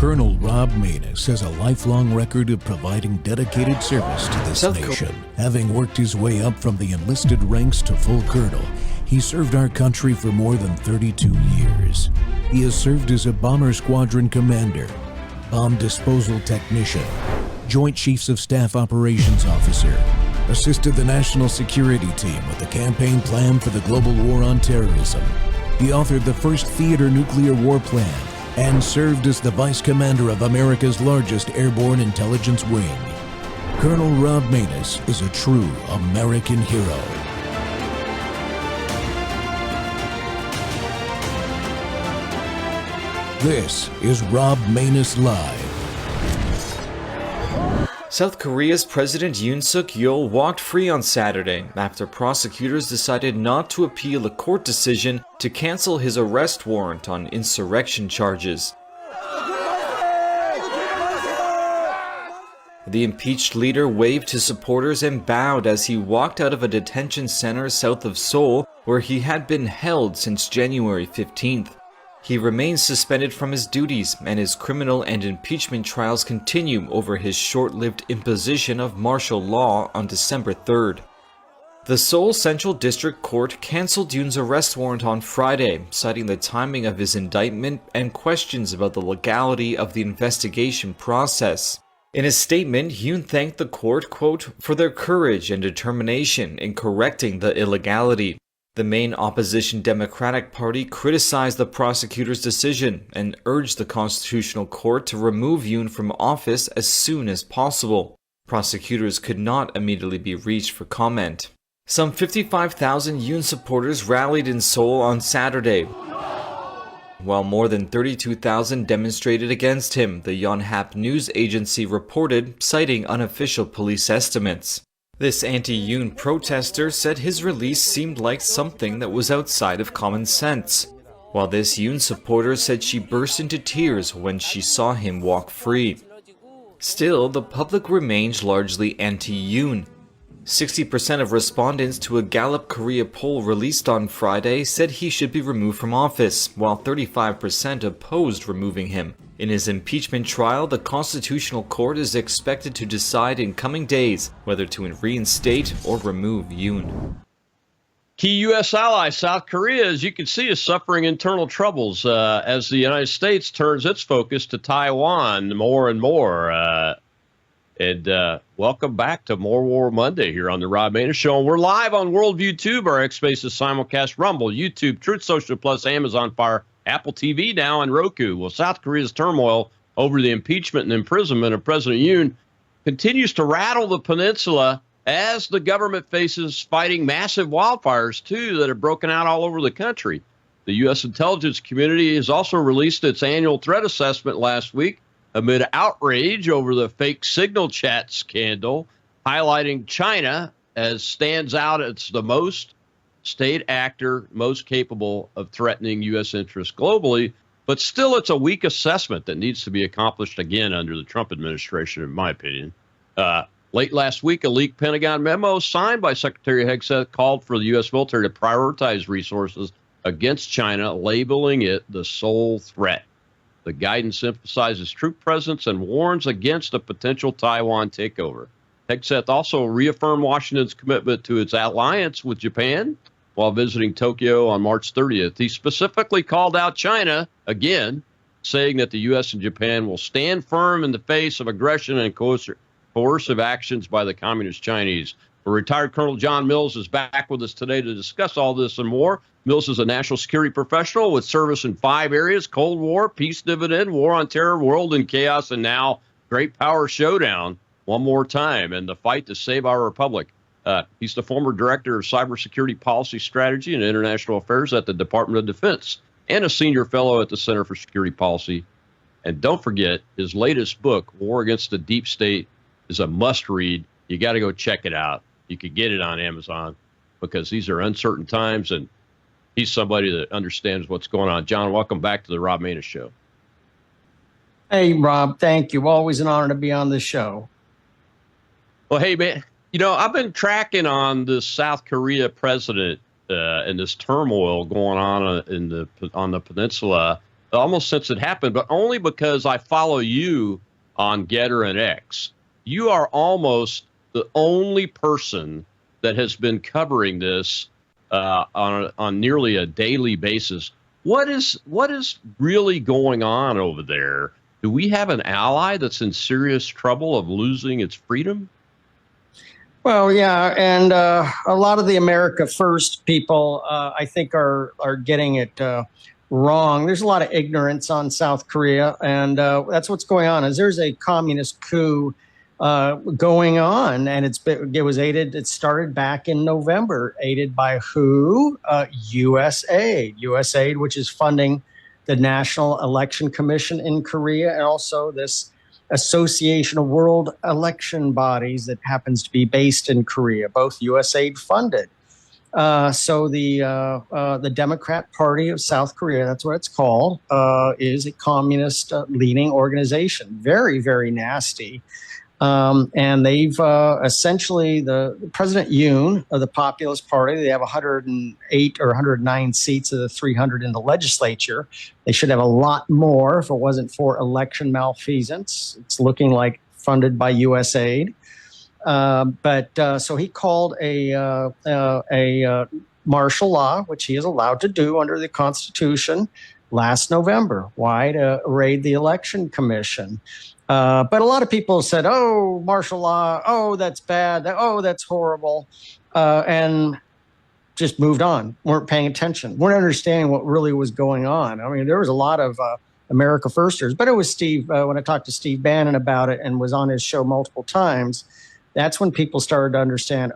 Colonel Rob Maness has a lifelong record of providing dedicated service to this nation. Having worked his way up from the enlisted ranks to full colonel, he served our country for more than 32 years. He has served as a bomber squadron commander, bomb disposal technician, Joint Chiefs of Staff Operations Officer, assisted the National Security Team with the campaign plan for the global war on terrorism. He authored the first theater nuclear war plan and served as the Vice Commander of America's largest airborne intelligence wing. Colonel Rob Maness is a true American hero. This is Rob Maness Live. South Korea's President Yoon Suk-yeol walked free on Saturday after prosecutors decided not to appeal a court decision to cancel his arrest warrant on insurrection charges. The impeached leader waved to supporters and bowed as he walked out of a detention center south of Seoul, where he had been held since January 15th. He remains suspended from his duties, and his criminal and impeachment trials continue over his short-lived imposition of martial law on December 3rd. The Seoul Central District Court canceled Yoon's arrest warrant on Friday, citing the timing of his indictment and questions about the legality of the investigation process. In a statement, Yoon thanked the court, quote, for their courage and determination in correcting the illegality. The main opposition Democratic Party criticized the prosecutor's decision and urged the Constitutional Court to remove Yoon from office as soon as possible. Prosecutors could not immediately be reached for comment. Some 55,000 Yoon supporters rallied in Seoul on Saturday, while more than 32,000 demonstrated against him, the Yonhap news agency reported, citing unofficial police estimates. This anti-Yoon protester said his release seemed like something that was outside of common sense, while this Yoon supporter said she burst into tears when she saw him walk free. Still, the public remains largely anti-Yoon. 60% of respondents to a Gallup Korea poll released on Friday said he should be removed from office, while 35% opposed removing him. In his impeachment trial, the Constitutional Court is expected to decide in coming days whether to reinstate or remove Yoon. Key U.S. ally South Korea, as you can see, is suffering internal troubles as the United States turns its focus to Taiwan more and more. Welcome back to More War Monday here on the Rob Maness Show. And we're live on Worldview Tube, our X Spaces simulcast, Rumble, YouTube, Truth Social Plus, Amazon Fire, Apple TV now, and Roku. Well, South Korea's turmoil over the impeachment and imprisonment of President Yoon continues to rattle the peninsula as the government faces fighting massive wildfires, too, that have broken out all over the country. The U.S. intelligence community has also released its annual threat assessment last week amid outrage over the fake signal chat scandal, highlighting China as stands out as the most state actor most capable of threatening U.S. interests globally. But still, it's a weak assessment that needs to be accomplished again under the Trump administration, in my opinion. Late last week, a leaked Pentagon memo signed by Secretary Hegseth called for the U.S. military to prioritize resources against China, labeling it the sole threat. The guidance emphasizes troop presence and warns against a potential Taiwan takeover. Hegseth also reaffirmed Washington's commitment to its alliance with Japan while visiting Tokyo on March 30th. He specifically called out China again, saying that the U.S. and Japan will stand firm in the face of aggression and coercive actions by the Communist Chinese. Retired Colonel John Mills is back with us today to discuss all this and more. Mills is a national security professional with service in 5 areas: Cold War, Peace Dividend, War on Terror, World in Chaos, and now Great Power Showdown one more time, and the fight to save our republic. He's the former director of cybersecurity policy strategy and international affairs at the Department of Defense and a senior fellow at the Center for Security Policy. And don't forget, his latest book, War Against the Deep State, is a must-read. You got to go check it out. You could get it on Amazon because these are uncertain times, and he's somebody that understands what's going on. John, welcome back to the Rob Maness Show. Hey, Rob, thank you. Always an honor to be on this show. Well, hey, man, you know, I've been tracking on this South Korea president and this turmoil going on on the peninsula. almost since it happened, but only because I follow you on Getter and X. You are almost the only person that has been covering this on nearly a daily basis. What is really going on over there? Do we have an ally that's in serious trouble of losing its freedom? Well, yeah, and a lot of the America First people, I think, are getting it wrong. There's a lot of ignorance on South Korea, and that's what's going on. Is there's a communist coup going on, and it started back in November, aided by who? USAID, which is funding the National Election Commission in Korea, and also this Association of World Election Bodies that happens to be based in Korea, both USAID funded. So the Democrat Party of South Korea, that's what it's called, is a communist leaning organization. Very, very nasty. And they've essentially, the President Yoon of the Populist Party, they have 108 or 109 seats of the 300 in the legislature. They should have a lot more if it wasn't for election malfeasance. It's looking like funded by USAID. So he called a martial law, which he is allowed to do under the Constitution, last November. Why? To raid the Election Commission. But a lot of people said, oh, martial law, oh, that's bad, oh, that's horrible, and just moved on, weren't paying attention, weren't understanding what really was going on. I mean, there was a lot of America Firsters, but it was Steve, when I talked to Steve Bannon about it and was on his show multiple times, that's when people started to understand,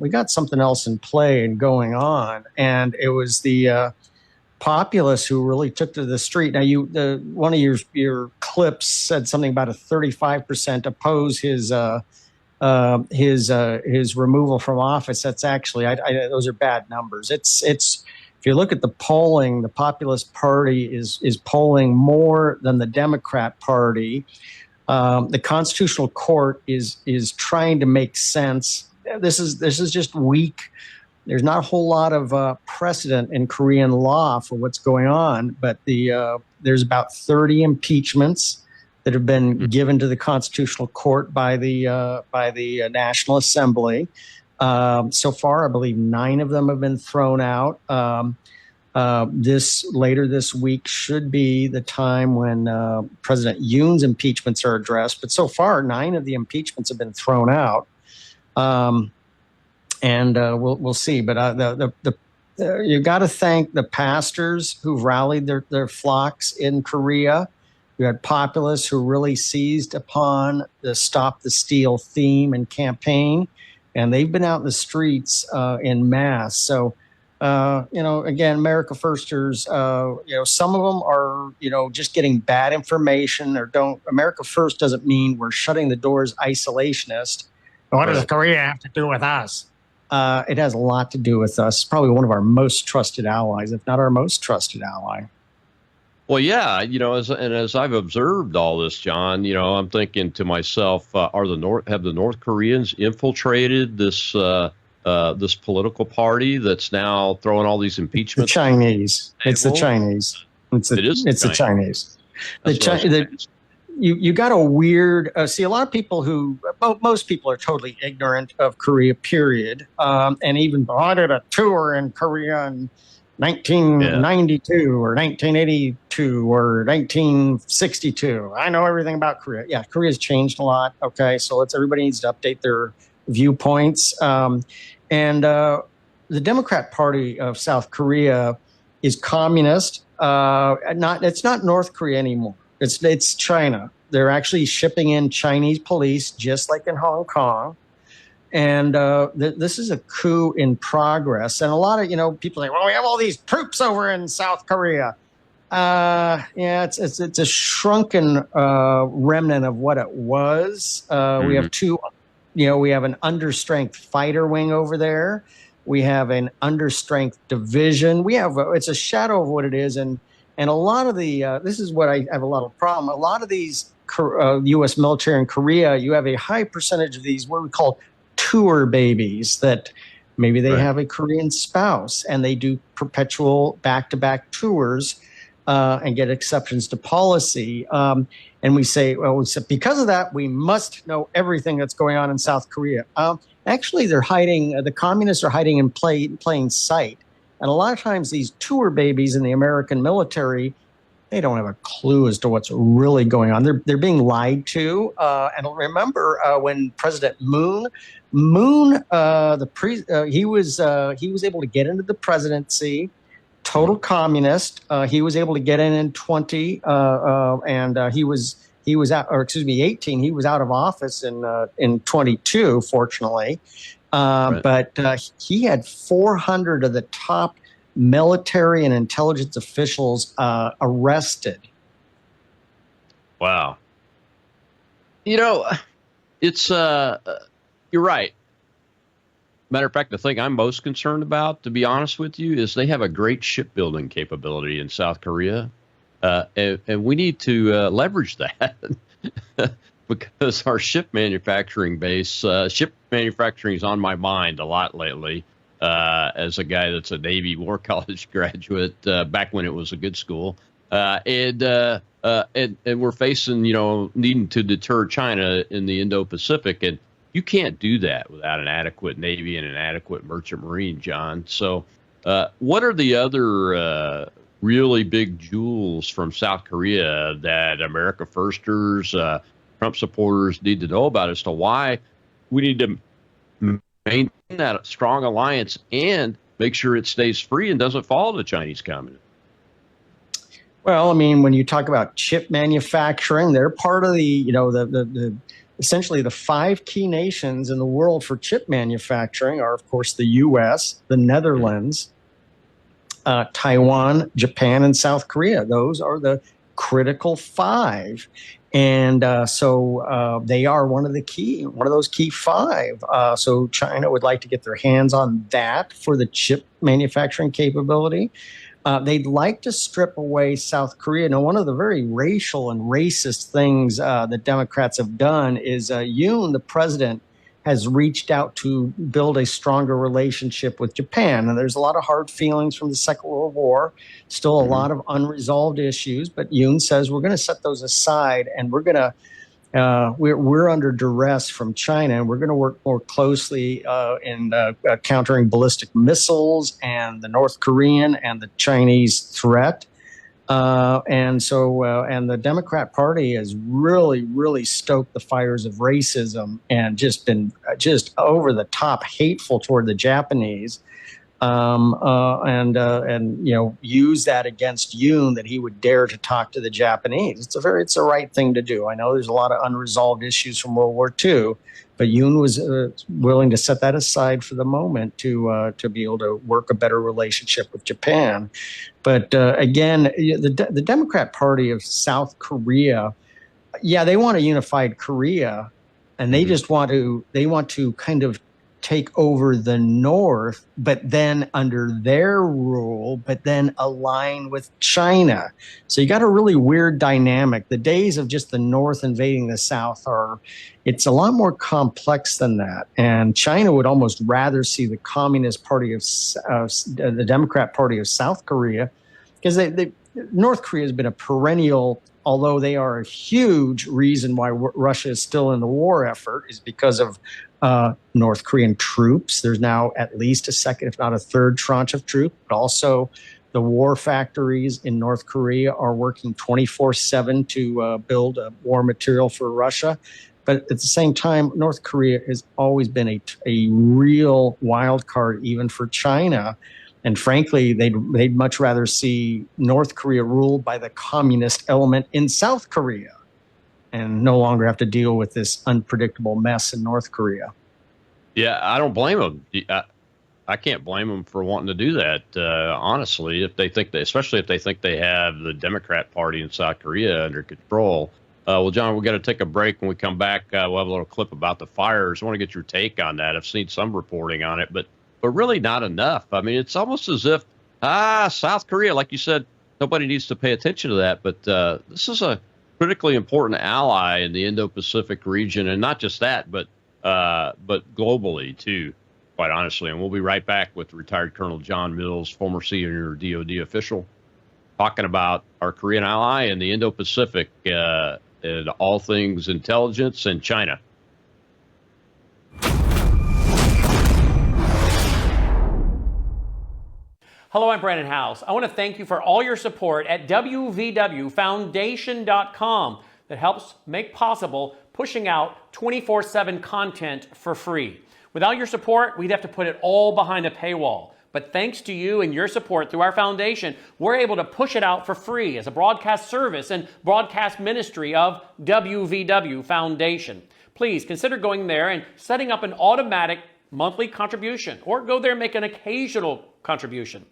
we got something else in play and going on. And it was the populists who really took to the street. Now, one of your clips said something about a 35% oppose his removal from office. That's actually, those are bad numbers. It's if you look at the polling, the Populist Party is polling more than the Democrat Party. The Constitutional Court is trying to make sense. This is just weak. There's not a whole lot of precedent in Korean law for what's going on, but there's about 30 impeachments that have been given to the Constitutional Court by the National Assembly. So far, I believe 9 of them have been thrown out. Later this week should be the time when President Yoon's impeachments are addressed. But so far, 9 of the impeachments have been thrown out. And we'll see. But you got to thank the pastors who rallied their flocks in Korea. You had populists who really seized upon the Stop the Steal theme and campaign, and they've been out in the streets in mass. So, again, America Firsters, some of them are, just getting bad information or don't. America First doesn't mean we're shutting the doors isolationist. What does Korea have to do with us? It has a lot to do with us. Probably one of our most trusted allies, if not our most trusted ally. Well, yeah, as I've observed all this, John, I'm thinking to myself, have the North Koreans infiltrated this this political party that's now throwing all these impeachments? The Chinese. It's the Chinese. It's the Chinese. You got a weird, see, a lot of people most people are totally ignorant of Korea, period. And even I did a tour in Korea in 1992 or 1982 or 1962. I know everything about Korea. Yeah, Korea's changed a lot. Okay, so everybody needs to update their viewpoints. And the Democrat Party of South Korea is communist. It's not North Korea anymore. It's China. They're actually shipping in Chinese police, just like in Hong Kong. And this is a coup in progress. And a lot of, people think, well, we have all these troops over in South Korea. It's a shrunken remnant of what it was. We have we have an understrength fighter wing over there. We have an understrength division. It's a shadow of what it is. And a lot of this is what I have a lot of problem. A lot of these U.S. military in Korea, you have a high percentage of these, what we call tour babies, that maybe they have a Korean spouse and they do perpetual back-to-back tours. and get exceptions to policy. And we say, well, because of that, we must know everything that's going on in South Korea. Actually, they're hiding. The communists are hiding in plain sight. And a lot of times, these tour babies in the American military, they don't have a clue as to what's really going on. They're being lied to. And remember when President Moon, he was able to get into the presidency. Total communist. He was able to get in 20, and he was out, or excuse me, 18. He was out of office in 22, fortunately. Right. But he had 400 of the top military and intelligence officials arrested. Wow. You know, it's you're right. Matter of fact, the thing I'm most concerned about, to be honest with you, is they have a great shipbuilding capability in South Korea, and we need to leverage that because our ship manufacturing base, ship manufacturing is on my mind a lot lately. As a guy that's a Navy War College graduate back when it was a good school, and we're facing, needing to deter China in the Indo-Pacific, and you can't do that without an adequate Navy and an adequate merchant marine, John. So what are the other really big jewels from South Korea that America Firsters, Trump supporters need to know about as to why we need to maintain that strong alliance and make sure it stays free and doesn't fall to Chinese communism? Well, I mean, when you talk about chip manufacturing, they're part of the essentially the 5 key nations in the world for chip manufacturing are, of course, the U.S., the Netherlands, Taiwan, Japan, and South Korea. Those are the critical 5. And so they are one of those key 5. So China would like to get their hands on that for the chip manufacturing capability. They'd like to strip away South Korea. Now, one of the very racial and racist things that Democrats have done is Yoon, the president, has reached out to build a stronger relationship with Japan. And there's a lot of hard feelings from the Second World War, still a lot of unresolved issues. But Yoon says we're going to set those aside, and we're going to we're under duress from China, and we're going to work more closely in countering ballistic missiles and the North Korean and the Chinese threat. And the Democrat Party has really stoked the fires of racism and just been just over the top hateful toward the Japanese. Use that against Yoon, that he would dare to talk to the Japanese. It's the right thing to do. I know there's a lot of unresolved issues from World War II, but Yoon was willing to set that aside for the moment to be able to work a better relationship with Japan. But again, the Democrat Party of South Korea, they want a unified Korea, and they just want to kind of take over the North, but then under their rule, but then align with China. So you got a really weird dynamic. The days of just the North invading the South it's a lot more complex than that. And China would almost rather see the Communist Party of the Democrat Party of South Korea, because North Korea has been a perennial, although they are a huge reason why Russia is still in the war effort, is because of North Korean troops. There's now at least a second, if not a third tranche of troops, but also the war factories in North Korea are working 24/7 to build war material for Russia. But at the same time, North Korea has always been a real wild card, even for China. And frankly, they'd much rather see North Korea ruled by the communist element in South Korea, and no longer have to deal with this unpredictable mess in North Korea. Yeah, I don't blame them. I can't blame them for wanting to do that, honestly, especially if they think they have the Democrat Party in South Korea under control. Well, John, we've got to take a break. When we come back, we'll have a little clip about the fires. I want to get your take on that. I've seen some reporting on it, but really not enough. I mean, it's almost as if, South Korea, like you said, nobody needs to pay attention to that, but this is a critically important ally in the Indo-Pacific region, and not just that, but globally too, quite honestly. And we'll be right back with retired Colonel John Mills, former senior DoD official. talking about our Korean ally and the Indo-Pacific and all things intelligence and China. Hello, I'm Brandon House. I want to thank you for all your support at WVWFoundation.com that helps make possible pushing out 24/7 content for free. Without your support, we'd have to put it all behind a paywall. But thanks to you and your support through our foundation, we're able to push it out for free as a broadcast service and broadcast ministry of WVW Foundation. Please consider going there and setting up an automatic monthly contribution, or go there and make an occasional contribution.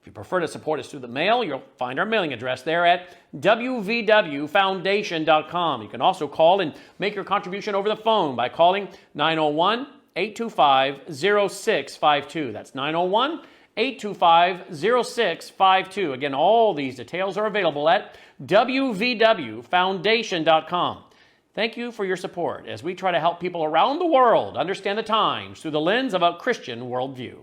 If you prefer to support us through the mail, you'll find our mailing address there at WVWFoundation.com. You can also call and make your contribution over the phone by calling 901-825-0652. That's 901-825-0652. Again, all these details are available at WVWFoundation.com. Thank you for your support as we try to help people around the world understand the times through the lens of a Christian worldview.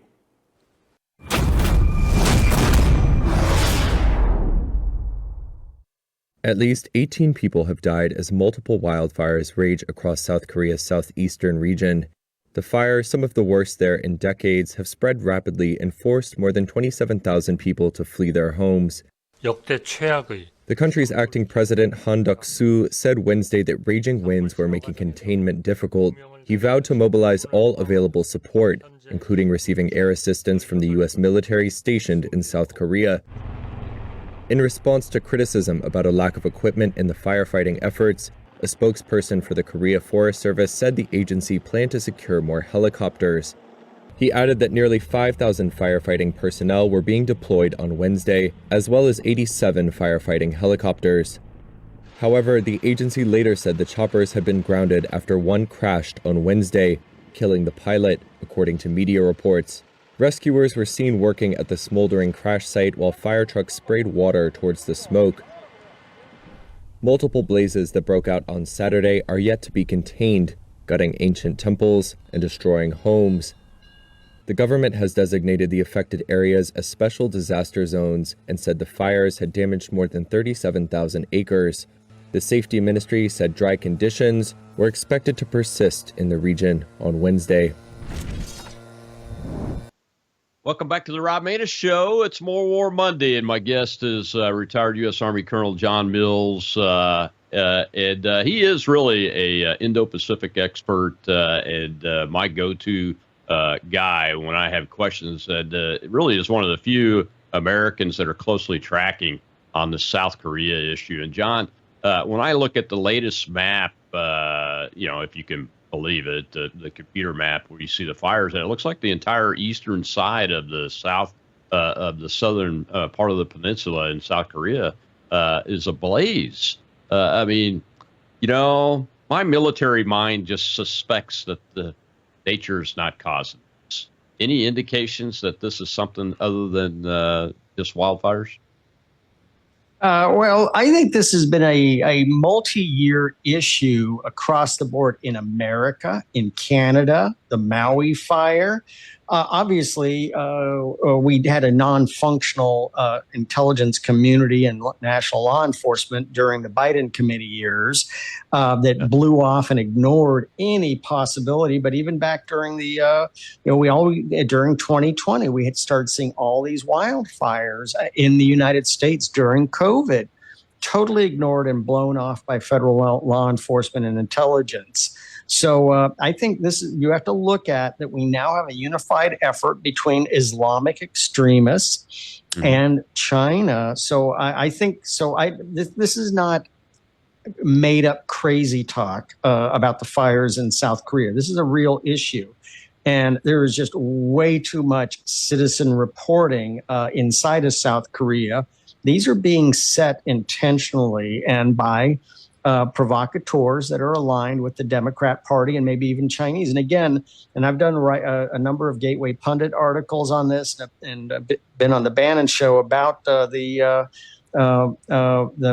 At least 18 people have died as multiple wildfires rage across South Korea's southeastern region. The fires, some of the worst there in decades, have spread rapidly and forced more than 27,000 people to flee their homes. The country's acting president, Han Duck-soo, said Wednesday that raging winds were making containment difficult. He vowed to mobilize all available support, including receiving air assistance from the U.S. military stationed in South Korea. In response to criticism about a lack of equipment in the firefighting efforts, a spokesperson for the Korea Forest Service said the agency planned to secure more helicopters. He added that nearly 5,000 firefighting personnel were being deployed on Wednesday, as well as 87 firefighting helicopters. However, the agency later said the choppers had been grounded after one crashed on Wednesday, killing the pilot, according to media reports. Rescuers were seen working at the smoldering crash site while fire trucks sprayed water towards the smoke. Multiple blazes that broke out on Saturday are yet to be contained, gutting ancient temples and destroying homes. The government has designated the affected areas as special disaster zones and said the fires had damaged more than 37,000 acres. The safety ministry said dry conditions were expected to persist in the region on Wednesday. Welcome back to the Rob Maness Show. It's More War Monday, and my guest is retired U.S. Army Colonel John Mills. And he is really a Indo-Pacific expert and my go-to guy when I have questions. And it really is one of the few Americans that are closely tracking on the South Korea issue. And John, when I look at the latest map, if you can believe it, the computer map where you see the fires, and it looks like the entire eastern side of the southern part of the peninsula in South Korea is ablaze. My military mind just suspects that the nature's not causing this. Any indications that this is something other than just wildfires? Well, I think this has been a multi-year issue across the board in America, in Canada, the Maui fire. Obviously, we had a non-functional intelligence community and national law enforcement during the Biden committee years that blew off and ignored any possibility. But even back during during 2020, we had started seeing all these wildfires in the United States during COVID, totally ignored and blown off by federal law enforcement and intelligence. So I think you have to look at that we now have a unified effort between Islamic extremists and China. So I think this is not made up crazy talk about the fires in South Korea. This is a real issue. And there is just way too much citizen reporting inside of South Korea. These are being set intentionally and by provocateurs that are aligned with the Democrat Party and maybe even Chinese. And again, I've done a number of Gateway Pundit articles on this and been on the Bannon Show about the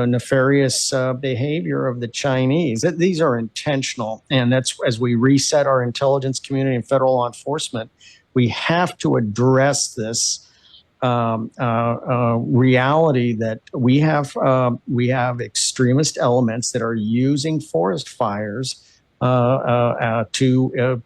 nefarious behavior of the Chinese. These are intentional. And that's as we reset our intelligence community and federal law enforcement, we have to address this reality that we have extremist elements that are using forest fires to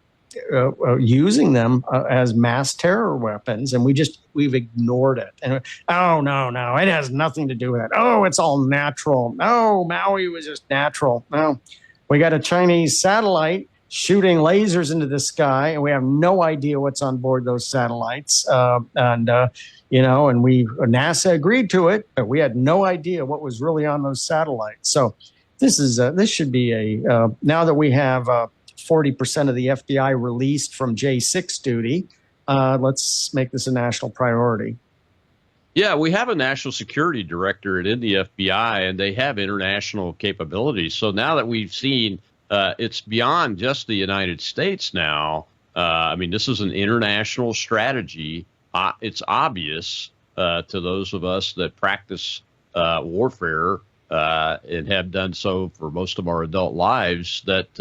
using them as mass terror weapons, and we've ignored it. And no, it has nothing to do with it. Oh, it's all natural. No, Maui was just natural. No, we got a Chinese satellite shooting lasers into the sky, and we have no idea what's on board those satellites. And NASA agreed to it, but we had no idea what was really on those satellites. So this should be now that we have 40% of the FBI released from J6 duty, let's make this a national priority. Yeah, we have a national security directorate in the FBI, and they have international capabilities. So now that we've seen it's beyond just the United States now. This is an international strategy. It's obvious to those of us that practice warfare and have done so for most of our adult lives that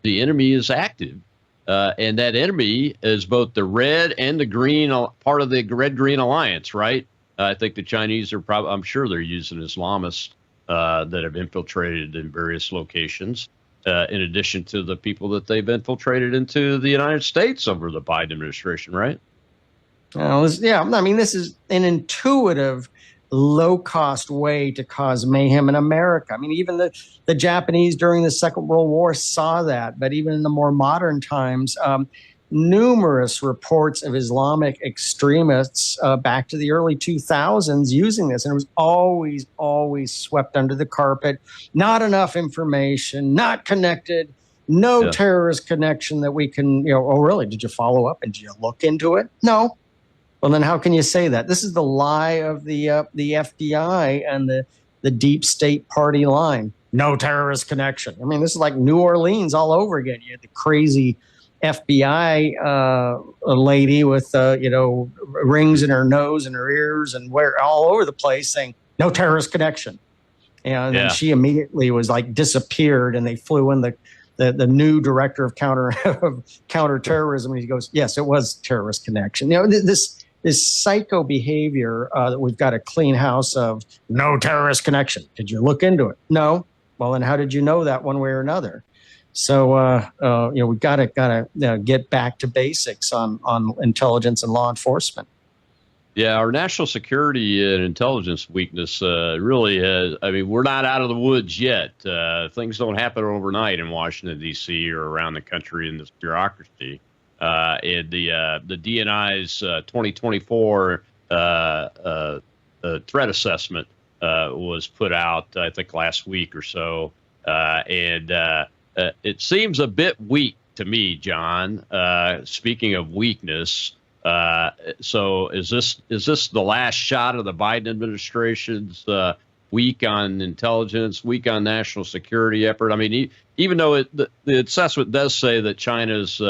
the enemy is active. And that enemy is both the red and the green, part of the red-green alliance, right? I think the Chinese are I'm sure they're using Islamists that have infiltrated in various locations. In addition to the people that they've infiltrated into the United States over the Biden administration, right? This is an intuitive, low-cost way to cause mayhem in America. Even the Japanese during the Second World War saw that, but even in the more modern times, numerous reports of Islamic extremists back to the early 2000s using this, and it was always swept under the carpet. Not enough information, not connected, no terrorist connection that we can, oh, really? Did you follow up and did you look into it? No. Well, then how can you say that? This is the lie of the FBI and the deep state party line. No terrorist connection. This is like New Orleans all over again. You had the crazy FBI lady with rings in her nose and her ears and all over the place saying no terrorist connection, and then she immediately was disappeared, and they flew in the new director of counterterrorism, and he goes, yes, it was terrorist connection. This psycho behavior that we've got a clean house of. No terrorist connection. Did you look into it? No. Well, then how did you know that one way or another? So, we gotta get back to basics on intelligence and law enforcement. Yeah, our national security and intelligence weakness really has. We're not out of the woods yet. Things don't happen overnight in Washington, D.C. or around the country in this bureaucracy. And the DNI's 2024 threat assessment was put out, I think, last week or so, and it seems a bit weak to me, John. Speaking of weakness, so is this the last shot of the Biden administration's weak on intelligence, weak on national security effort? Even though the assessment does say that China's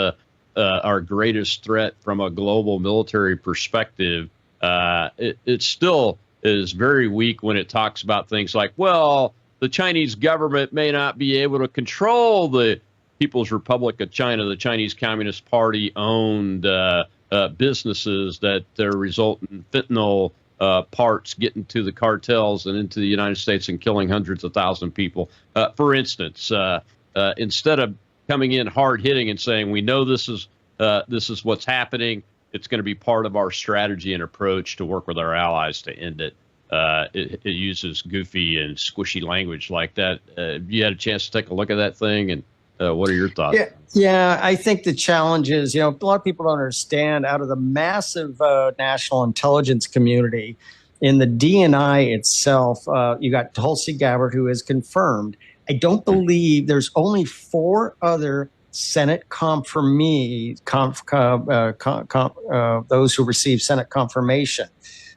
our greatest threat from a global military perspective, it still is very weak when it talks about things like, well, the Chinese government may not be able to control the People's Republic of China, the Chinese Communist Party owned businesses that result in fentanyl parts getting to the cartels and into the United States and killing hundreds of thousands of people. For instance, instead of coming in hard hitting and saying, we know this is what's happening, it's going to be part of our strategy and approach to work with our allies to end it. It uses goofy and squishy language like that. You had a chance to take a look at that thing, and what are your thoughts? Yeah, I think the challenge is, a lot of people don't understand, out of the massive national intelligence community, in the DNI itself, you got Tulsi Gabbard, who is confirmed. I don't believe there's only 4 other Senate confirmees, those who receive Senate confirmation.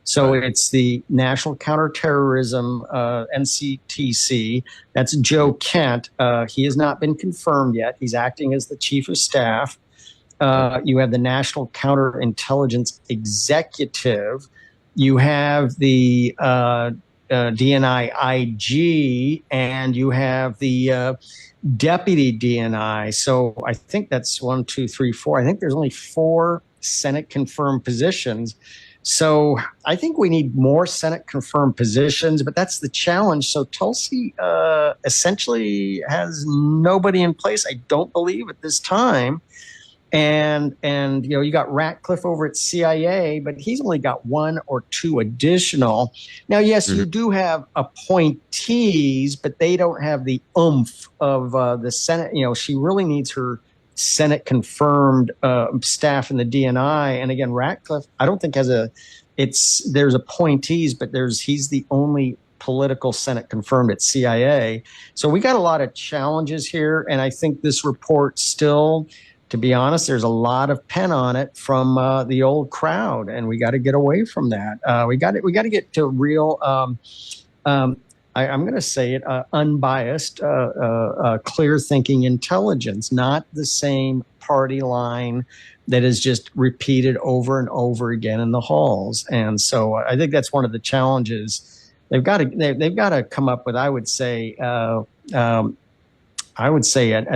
So it's the National Counterterrorism, NCTC. That's Joe Kent. He has not been confirmed yet. He's acting as the chief of staff. You have the National Counterintelligence Executive. You have the DNI IG, and you have the deputy DNI. So I think that's 1, 2, 3, 4. I think there's only 4 Senate confirmed positions. So I think we need more Senate confirmed positions, but that's the challenge. So Tulsi essentially has nobody in place, I don't believe, at this time. And you got Ratcliffe over at CIA, but he's only got 1 or 2 additional. Now, yes, you do have appointees, but they don't have the oomph of the Senate. She really needs her Senate confirmed staff in the DNI. And again, Ratcliffe, I don't think there's appointees, but he's the only political Senate confirmed at CIA. So we got a lot of challenges here. And I think this report still, to be honest, there's a lot of pen on it from the old crowd, and we got to get away from that. We got to get to real, I'm going to say it, unbiased, clear-thinking intelligence, not the same party line that is just repeated over and over again in the halls. And so I think that's one of the challenges. They've got to come up with, I would say at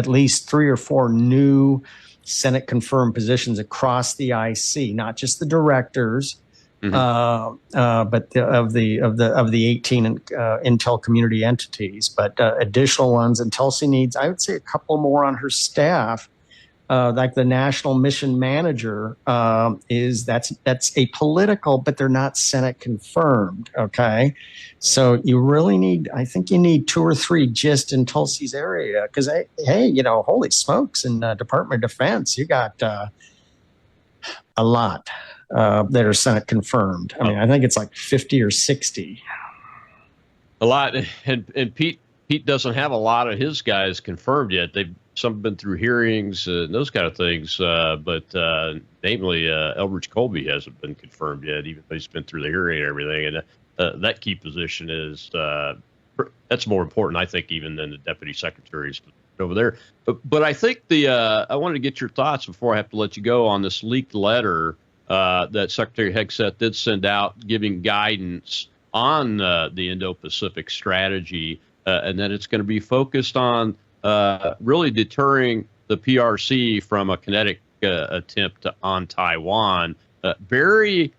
least 3 or 4 new Senate confirmed positions across the IC, not just the directors, but of the 18 Intel community entities, but additional ones. And Tulsi needs, I would say, a couple more on her staff. Like the national mission manager that's a political, but they're not Senate confirmed. Okay, so you really I think you need 2 or 3 just in Tulsi's area, because hey, holy smokes, in Department of Defense, you got a lot that are Senate confirmed. I mean, I think it's like 50 or 60. A lot, and Pete doesn't have a lot of his guys confirmed yet. Some have been through hearings and those kind of things, but namely Elbridge Colby hasn't been confirmed yet, even though he's been through the hearing and everything. And that key position is that's more important, I think, even than the deputy secretaries over there. But I think I wanted to get your thoughts before I have to let you go on this leaked letter that Secretary Hegseth did send out, giving guidance on the Indo-Pacific strategy, and that it's going to be focused on really deterring the PRC from a kinetic attempt on Taiwan. Very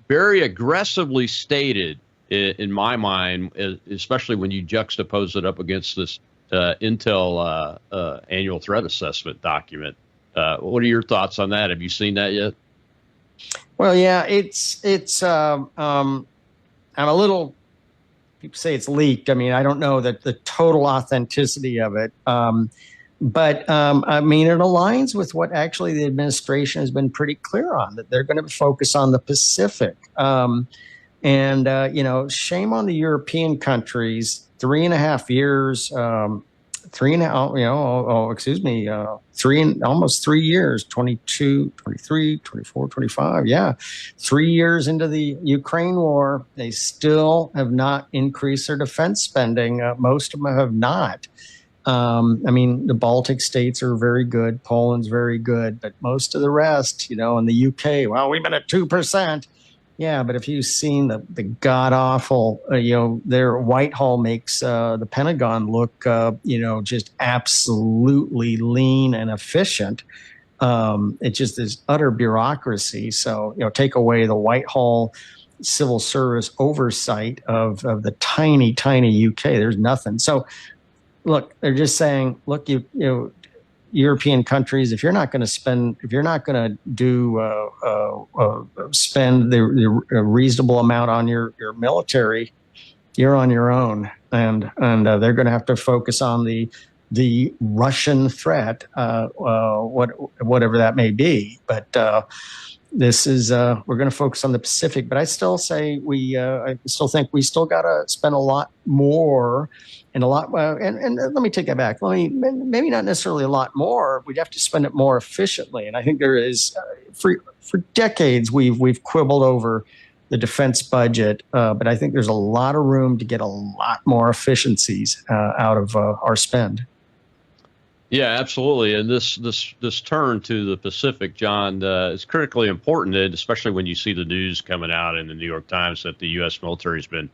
aggressively stated, in my mind, especially when you juxtapose it up against this Intel annual threat assessment document. What are your thoughts on that? Have you seen that yet? Well, yeah, I'm a little. People say it's leaked. I mean, I don't know that the total authenticity of it, but I mean, it aligns with what actually the administration has been pretty clear on, that they're going to focus on the Pacific. And shame on the European countries. 3.5 years, almost 3 years, 22, 23, 24, 25. Yeah. 3 years into the Ukraine war, they still have not increased their defense spending. Most of them have not. I mean, the Baltic states are very good. Poland's very good. But most of the rest, in the UK, well, we've been at 2%. Yeah, but if you've seen the god-awful, their Whitehall makes the Pentagon look, just absolutely lean and efficient. It's just this utter bureaucracy. So, take away the Whitehall civil service oversight of the tiny, tiny UK. There's nothing. So, look, they're just saying, look, European countries, if you're not going to spend the reasonable amount on your military, you're on your own, and they're going to have to focus on the Russian threat, whatever that may be. But this is we're going to focus on the Pacific. But I still say I still think we still got to spend a lot more. And let me take that back. Maybe not necessarily a lot more. We'd have to spend it more efficiently. And I think there is, for decades, we've quibbled over the defense budget, but I think there's a lot of room to get a lot more efficiencies out of our spend. Yeah, absolutely. And this turn to the Pacific, John, is critically important, and especially when you see the news coming out in the New York Times that the U.S. military has been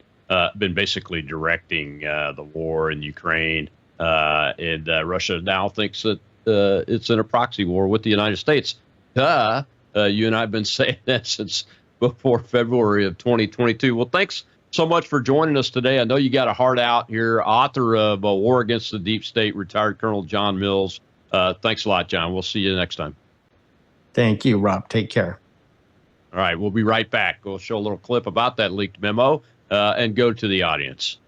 basically directing the war in Ukraine, and Russia now thinks that it's in a proxy war with the United States. You and I have been saying that since before February of 2022. Well, thanks so much for joining us today. I know you got a heart out here, author of War Against the Deep State, retired Colonel John Mills. Thanks a lot, John. We'll see you next time. Thank you, Rob. Take care. All right, we'll be right back. We'll show a little clip about that leaked memo and go to the audience.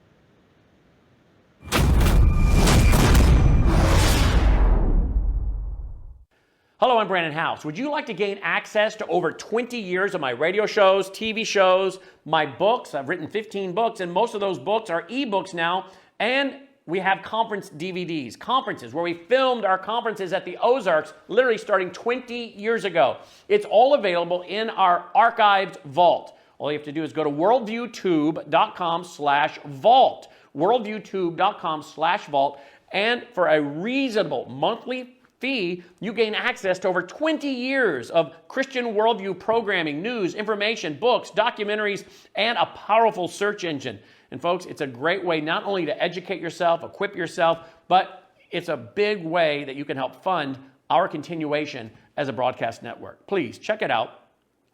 Hello, I'm Brandon House. Would you like to gain access to over 20 years of my radio shows, TV shows, my books? I've written 15 books, and most of those books are ebooks now. And we have conference DVDs, conferences where we filmed our conferences at the Ozarks, literally starting 20 years ago. It's all available in our archived vault. All you have to do is go to worldviewtube.com/vault, worldviewtube.com/vault, and for a reasonable monthly fee, you gain access to over 20 years of Christian worldview programming, news, information, books, documentaries, and a powerful search engine. And folks, it's a great way not only to educate yourself, equip yourself, but it's a big way that you can help fund our continuation as a broadcast network. Please check it out.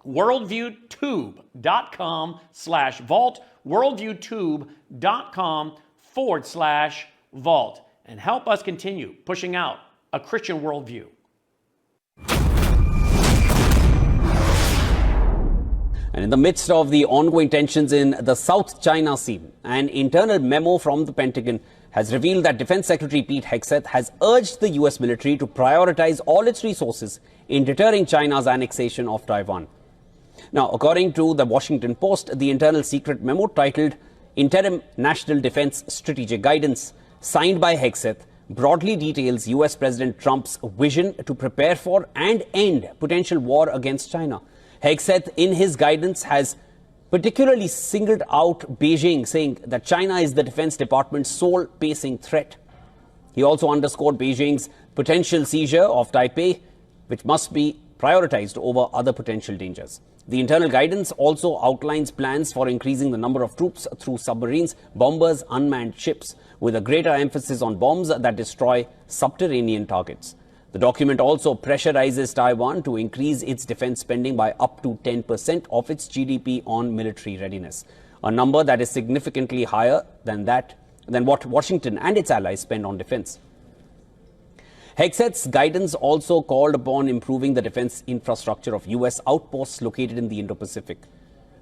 worldviewtube.com/vault, worldviewtube.com/vault, and help us continue pushing out a Christian worldview. And in the midst of the ongoing tensions in the South China Sea, an internal memo from the Pentagon has revealed that Defense Secretary Pete Hegseth has urged the U.S. military to prioritize all its resources in deterring China's annexation of Taiwan. Now, according to the Washington Post, the internal secret memo titled Interim National Defense Strategic Guidance, signed by Hegseth, broadly details U.S. President Trump's vision to prepare for and end potential war against China. Hegseth, in his guidance, has particularly singled out Beijing, saying that China is the Defense Department's sole pacing threat. He also underscored Beijing's potential seizure of Taipei, which must be prioritized over other potential dangers. The internal guidance also outlines plans for increasing the number of troops through submarines, bombers, unmanned ships, with a greater emphasis on bombs that destroy subterranean targets. The document also pressurizes Taiwan to increase its defense spending by up to 10% of its GDP on military readiness, a number that is significantly higher than what Washington and its allies spend on defense. Hegseth's guidance also called upon improving the defense infrastructure of U.S. outposts located in the Indo-Pacific.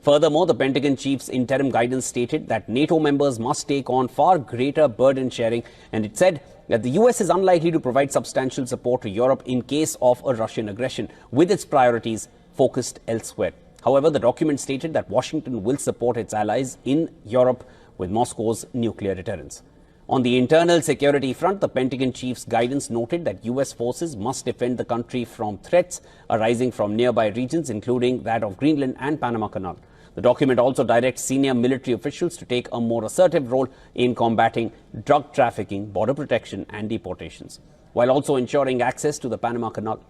Furthermore, the Pentagon chief's interim guidance stated that NATO members must take on far greater burden sharing, and it said that the U.S. is unlikely to provide substantial support to Europe in case of a Russian aggression, with its priorities focused elsewhere. However, the document stated that Washington will support its allies in Europe with Moscow's nuclear deterrence. On the internal security front, the Pentagon chief's guidance noted that U.S. forces must defend the country from threats arising from nearby regions, including that of Greenland and Panama Canal. The document also directs senior military officials to take a more assertive role in combating drug trafficking, border protection, and deportations, while also ensuring access to the Panama Canal.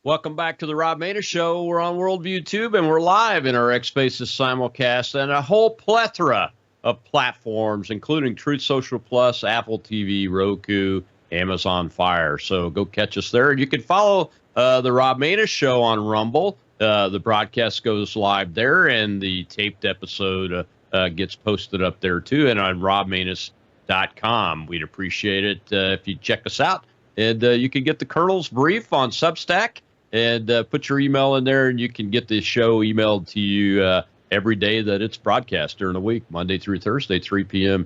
Welcome back to the Rob Maness Show. We're on Worldview Tube, and we're live in our X Spaces simulcast and a whole plethora of platforms, including Truth Social Plus, Apple TV, Roku, Amazon Fire. So go catch us there. You can follow the Rob Maness Show on Rumble. The broadcast goes live there, and the taped episode gets posted up there too, and on robmaness.com. We'd appreciate it if you check us out. And you can get the Colonel's Brief on Substack, and put your email in there, and you can get this show emailed to you every day that it's broadcast during the week, Monday through Thursday, 3 p.m.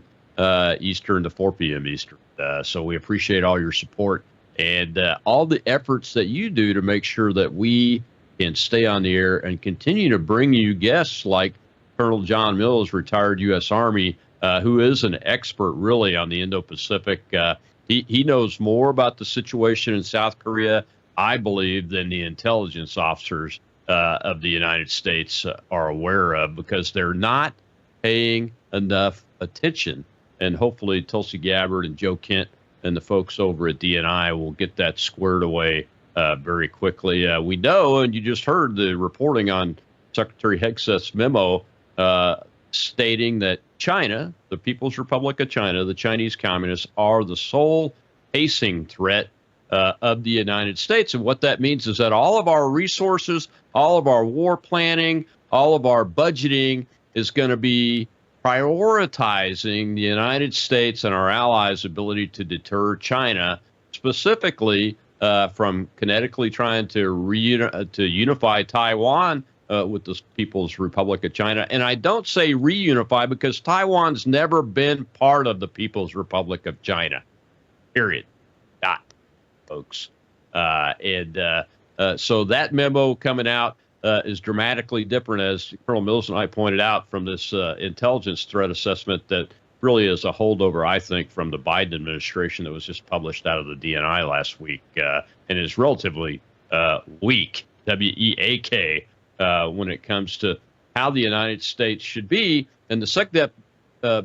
Eastern to 4 p.m. Eastern. So we appreciate all your support and all the efforts that you do to make sure that we can stay on the air and continue to bring you guests like Colonel John Mills, retired U.S. Army, who is an expert really on the Indo-Pacific. He knows more about the situation in South Korea, I believe, than the intelligence officers of the United States are aware of, because they're not paying enough attention. And hopefully Tulsi Gabbard and Joe Kent and the folks over at DNI will get that squared away very quickly. We know, and you just heard the reporting on Secretary Hegseth's memo stating that China, the People's Republic of China, the Chinese communists, are the sole pacing threat of the United States. And what that means is that all of our resources, all of our war planning, all of our budgeting is going to be prioritizing the United States and our allies' ability to deter China, specifically from kinetically trying to unify Taiwan with the People's Republic of China. And I don't say reunify because Taiwan's never been part of the People's Republic of China, period. Dot, folks. So that memo coming out is dramatically different, as Colonel Mills and I pointed out, from this intelligence threat assessment that really is a holdover, I think, from the Biden administration that was just published out of the DNI last week and is relatively weak, W-E-A-K, when it comes to how the United States should be. And the SecDef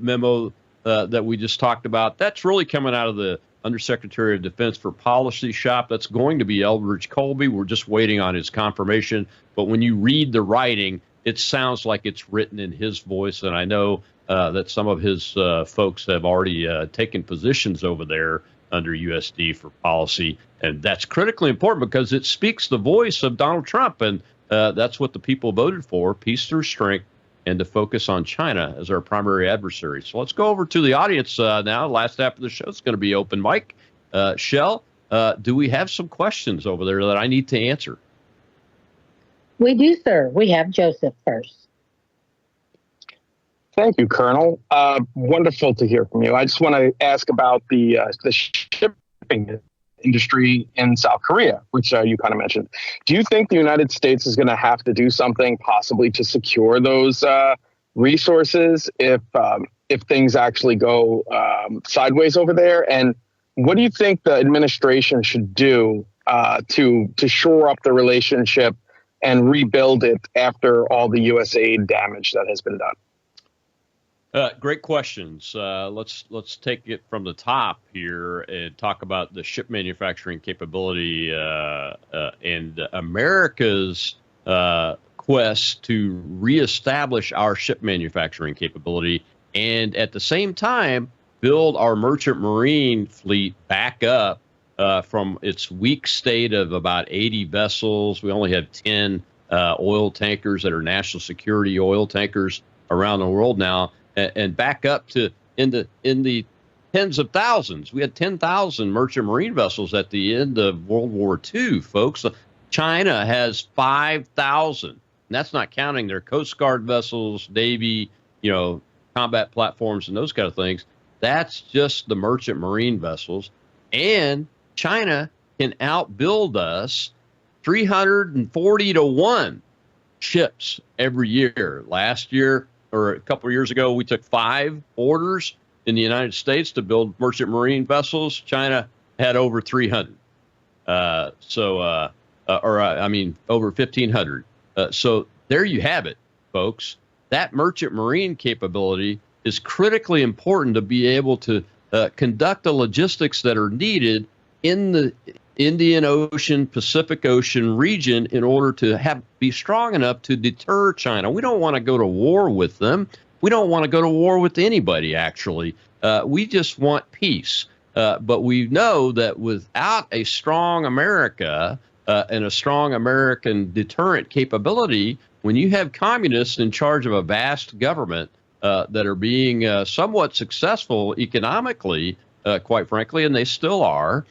memo that we just talked about, that's really coming out of the Undersecretary of Defense for Policy shop. That's going to be Eldridge Colby. We're just waiting on his confirmation. But when you read the writing, it sounds like it's written in his voice. And I know that some of his folks have already taken positions over there under USD for policy. And that's critically important because it speaks the voice of Donald Trump. And that's what the people voted for, peace through strength, and to focus on China as our primary adversary. So let's go over to the audience now. Last half of the show is going to be open mic. Shell, do we have some questions over there that I need to answer? We do, sir. We have Joseph first. Thank you, Colonel. Wonderful to hear from you. I just want to ask about the shipping industry in South Korea, which you kind of mentioned. Do you think the United States is going to have to do something possibly to secure those resources if things actually go sideways over there? And what do you think the administration should do to shore up the relationship and rebuild it after all the U.S. aid damage that has been done? Great questions. Let's take it from the top here and talk about the ship manufacturing capability and America's quest to reestablish our ship manufacturing capability, and at the same time build our merchant marine fleet back up from its weak state of about 80 vessels. We only have 10 oil tankers that are national security oil tankers around the world now, and back up to in the tens of thousands. We had 10,000 merchant marine vessels at the end of World War II, folks. China has 5,000. And that's not counting their Coast Guard vessels, Navy, combat platforms and those kind of things. That's just the merchant marine vessels. And China can outbuild us 340 to 1 ships every year. Last year, or a couple of years ago, we took 5 orders in the United States to build merchant marine vessels. China had over 300. Over 1,500. So there you have it, folks. That merchant marine capability is critically important to be able to conduct the logistics that are needed in the Indian Ocean, Pacific Ocean region in order to be strong enough to deter China. We don't want to go to war with them. We don't want to go to war with anybody, actually. We just want peace. But we know that without a strong America and a strong American deterrent capability, when you have communists in charge of a vast government that are being somewhat successful economically, quite frankly, and they still are,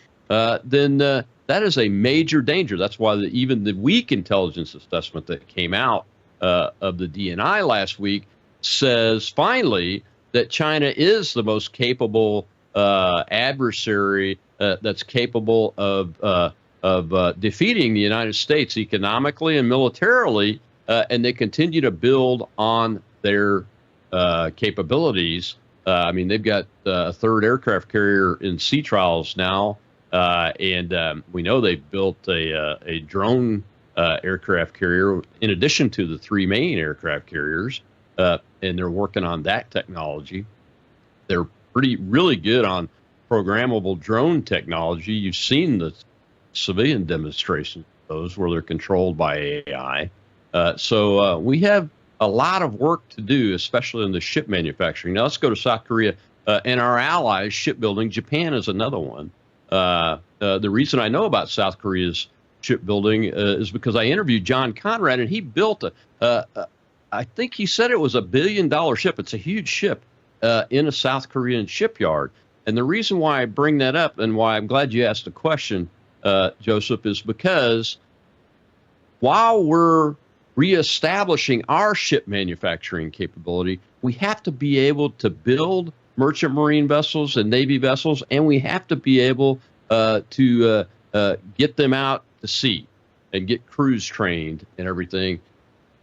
then that is a major danger. That's why even the weak intelligence assessment that came out of the DNI last week says finally that China is the most capable adversary that's capable of defeating the United States economically and militarily, and they continue to build on their capabilities. They've got a third aircraft carrier in sea trials now. And we know they've built a drone aircraft carrier in addition to the 3 main aircraft carriers, and they're working on that technology. They're really good on programmable drone technology. You've seen the civilian demonstrations of those where they're controlled by AI. So we have a lot of work to do, especially in the ship manufacturing. Now let's go to South Korea and our allies, shipbuilding. Japan is another one. The reason I know about South Korea's shipbuilding is because I interviewed John Conrad, and he built I think he said it was $1 billion ship. It's a huge ship in a South Korean shipyard. And the reason why I bring that up and why I'm glad you asked the question, Joseph, is because while we're reestablishing our ship manufacturing capability, we have to be able to build merchant marine vessels and Navy vessels, and we have to be able to get them out to sea and get crews trained and everything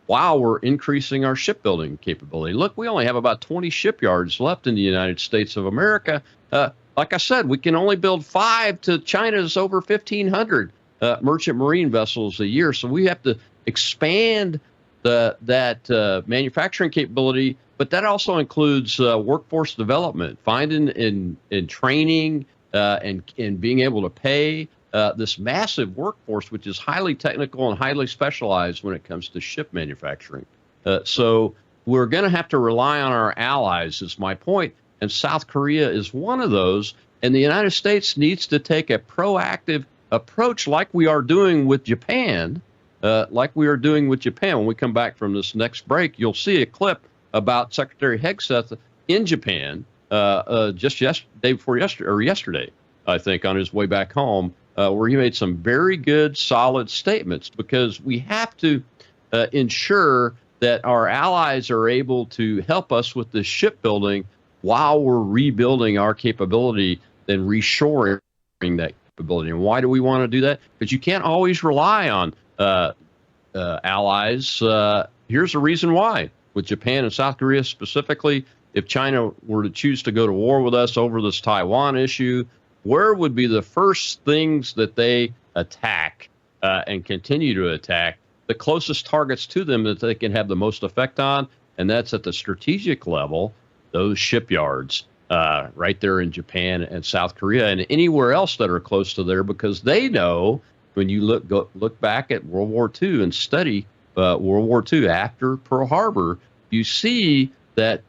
while we're increasing our shipbuilding capability. Look, we only have about 20 shipyards left in the United States of America. Like I said, we can only build 5 to China's over 1,500 merchant marine vessels a year. So we have to expand that manufacturing capability, but that also includes workforce development, finding and training and being able to pay this massive workforce, which is highly technical and highly specialized when it comes to ship manufacturing. So we're going to have to rely on our allies, is my point. And South Korea is one of those. And the United States needs to take a proactive approach like we are doing with Japan. When we come back from this next break, you'll see a clip about Secretary Hegseth in Japan yesterday, I think, on his way back home, where he made some very good, solid statements, because we have to ensure that our allies are able to help us with the shipbuilding while we're rebuilding our capability and reshoring that capability. And why do we want to do that? Because you can't always rely on allies. Here's the reason why. With Japan and South Korea specifically, if China were to choose to go to war with us over this Taiwan issue, where would be the first things that they attack and continue to attack? The closest targets to them that they can have the most effect on, and that's at the strategic level, those shipyards right there in Japan and South Korea and anywhere else that are close to there, because they know when you look back at World War II and study World War II after Pearl Harbor, you see that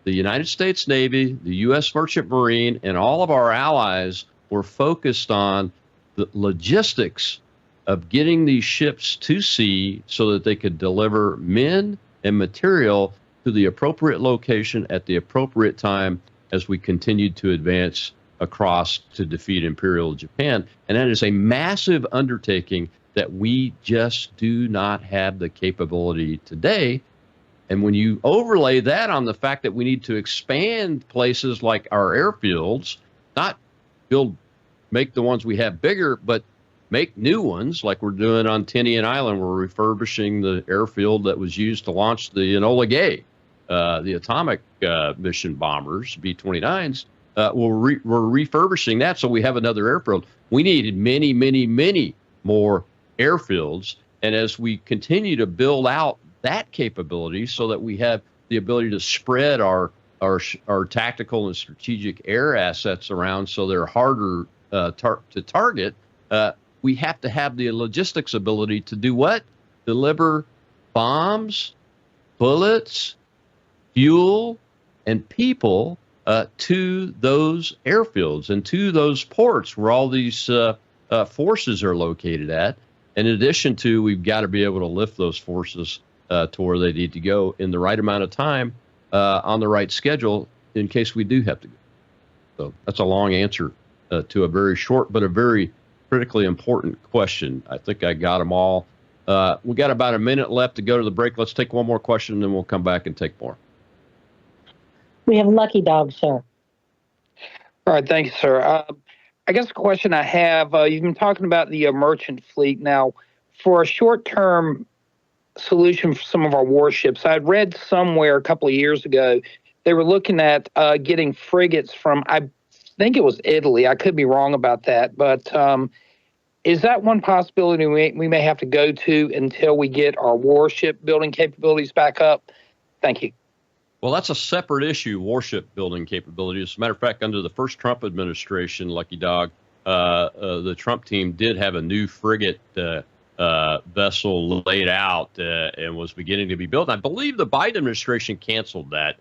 the United States Navy, the U.S. Merchant Marine, and all of our allies were focused on the logistics of getting these ships to sea so that they could deliver men and material to the appropriate location at the appropriate time as we continued to advance across to defeat Imperial Japan. And that is a massive undertaking that we just do not have the capability today. And when you overlay that on the fact that we need to expand places like our airfields, not make the ones we have bigger, but make new ones like we're doing on Tinian Island. We're refurbishing the airfield that was used to launch the Enola Gay, the atomic mission bombers, B-29s. We're refurbishing that so we have another airfield. We needed many, many, many more airfields. And as we continue to build out that capability so that we have the ability to spread our tactical and strategic air assets around so they're harder to target, we have to have the logistics ability to do what? Deliver bombs, bullets, fuel, and people to those airfields and to those ports where all these forces are located at. In addition to, we've got to be able to lift those forces to where they need to go in the right amount of time on the right schedule in case we do have to go. So that's a long answer to a very short but a very critically important question. I think I got them all. We got about a minute left to go to the break. Let's take one more question, and then we'll come back and take more. We have Lucky Dog, sir. All right, thank you, sir. I guess the question I have, you've been talking about the merchant fleet. Now, for a short-term solution for some of our warships, I'd read somewhere a couple of years ago, they were looking at getting frigates from, I think it was Italy. I could be wrong about that. But is that one possibility we may have to go to until we get our warship building capabilities back up? Thank you. Well, that's a separate issue, warship building capability. As a matter of fact, under the first Trump administration, Lucky Dog, the Trump team did have a new frigate vessel laid out and was beginning to be built. I believe the Biden administration canceled that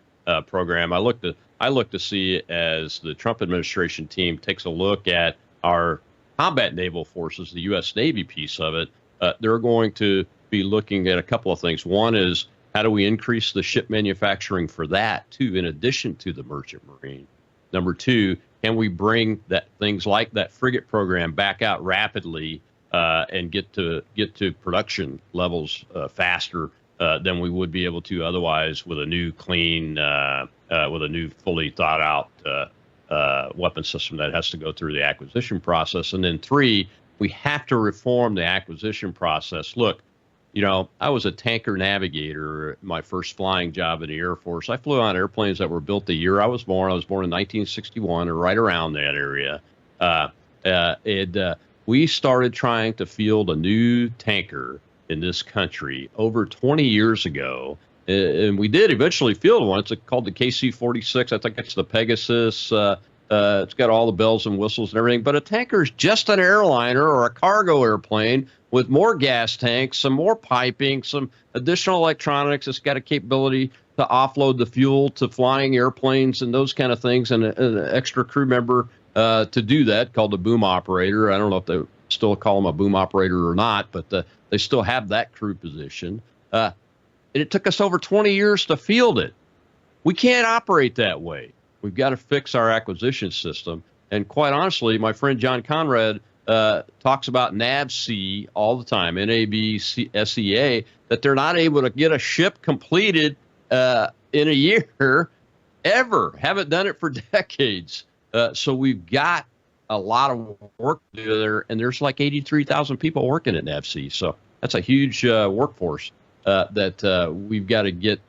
program. I look to see as the Trump administration team takes a look at our combat naval forces, the U.S. Navy piece of it, they're going to be looking at a couple of things. One is, how do we increase the ship manufacturing for that, too, in addition to the merchant marine? Number two, can we bring that things like that frigate program back out rapidly and get to production levels faster than we would be able to otherwise with a new clean, with a new fully thought out weapon system that has to go through the acquisition process? And then three, we have to reform the acquisition process. Look, you know, I was a tanker navigator, my first flying job in the Air Force. I flew on airplanes that were built the year I was born. I was born in 1961 or right around that area. We started trying to field a new tanker in this country over 20 years ago. And we did eventually field one. It's called the KC-46. I think it's the Pegasus. It's got all the bells and whistles and everything. But a tanker is just an airliner or a cargo airplane with more gas tanks, some more piping, some additional electronics. It's got a capability to offload the fuel to flying airplanes and those kind of things, and an extra crew member to do that called the boom operator. I don't know if they still call them a boom operator or not, but they still have that crew position. And it took us over 20 years to field it. We can't operate that way. We've got to fix our acquisition system. And quite honestly, my friend John Conrad talks about NAVSEA all the time, NAVSEA, that they're not able to get a ship completed in a year ever. Haven't done it for decades. So we've got a lot of work to do there, and there's like 83,000 people working at NAVSEA. So that's a huge workforce that we've got to get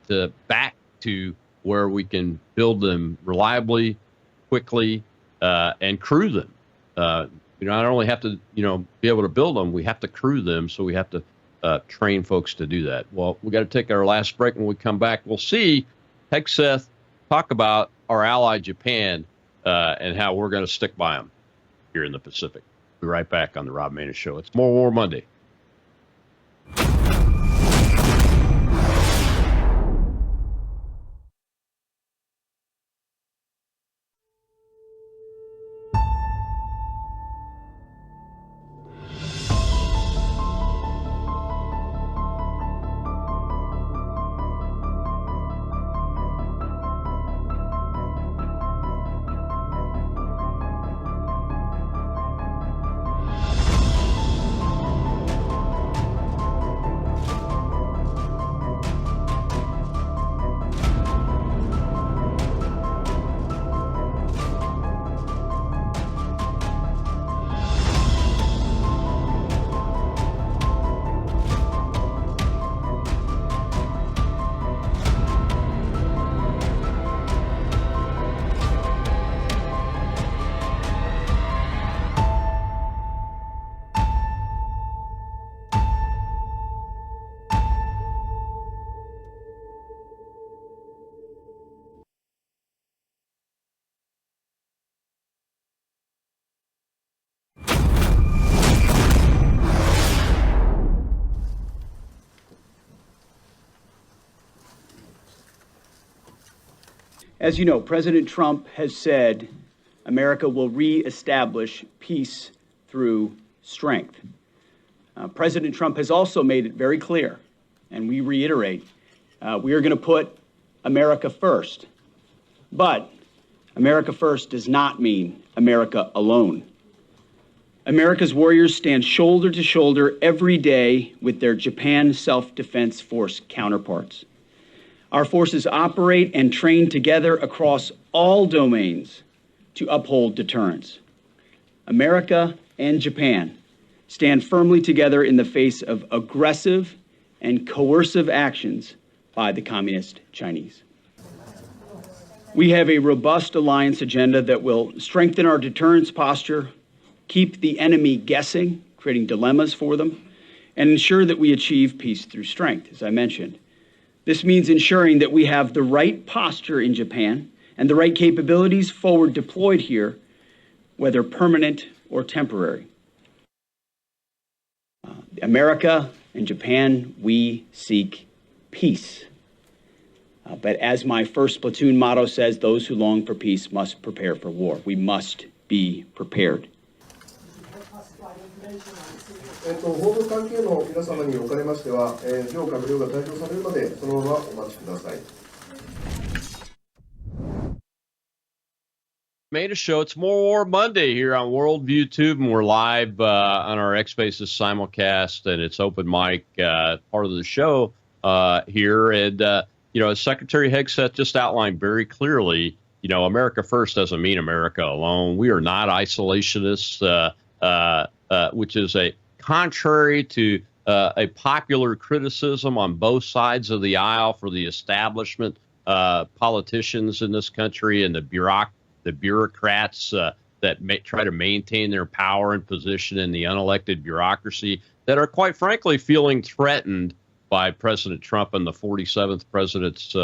back to where we can build them reliably, quickly, and crew them. Not only have to, be able to build them, we have to crew them. So we have to train folks to do that. Well, we got to take our last break. When we come back, we'll see Hegseth talk about our ally Japan and how we're going to stick by them here in the Pacific. We'll be right back on the Rob Maness Show. It's More War Monday. As you know, President Trump has said America will reestablish peace through strength. President Trump has also made it very clear, and we reiterate, we are going to put America first. But America first does not mean America alone. America's warriors stand shoulder to shoulder every day with their Japan Self-Defense Force counterparts. Our forces operate and train together across all domains to uphold deterrence. America and Japan stand firmly together in the face of aggressive and coercive actions by the Communist Chinese. We have a robust alliance agenda that will strengthen our deterrence posture, keep the enemy guessing, creating dilemmas for them, and ensure that we achieve peace through strength, as I mentioned. This means ensuring that we have the right posture in Japan and the right capabilities forward deployed here, whether permanent or temporary. America and Japan, we seek peace. But as my first platoon motto says, those who long for peace must prepare for war. We must be prepared. 報道関係の皆様におかれましては、両閣僚が退場されるまでそのままお待ちください。Made a show. It's More War Monday here on Worldview Tube, and we're live on our X Spaces simulcast, and it's open mic part of the show here. And as Secretary Hegseth just outlined very clearly, America first doesn't mean America alone. We are not isolationists, which is a contrary to a popular criticism on both sides of the aisle for the establishment politicians in this country and the bureaucrats that try to maintain their power and position in the unelected bureaucracy that are, quite frankly, feeling threatened by President Trump and the 47th president's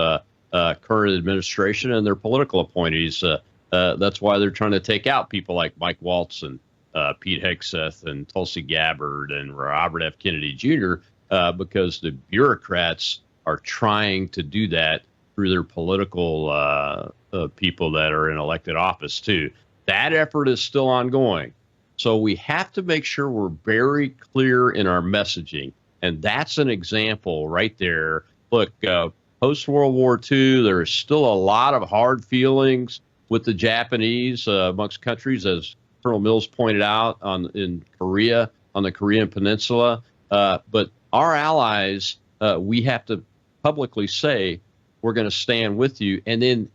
current administration and their political appointees. That's why they're trying to take out people like Mike Waltz and Pete Hegseth and Tulsi Gabbard and Robert F. Kennedy Jr., because the bureaucrats are trying to do that through their political people that are in elected office, too. That effort is still ongoing. So we have to make sure we're very clear in our messaging. And that's an example right there. Look, post-World War II, there is still a lot of hard feelings with the Japanese amongst countries, as Colonel Mills pointed out, in Korea, on the Korean Peninsula. But our allies, we have to publicly say, we're going to stand with you, and then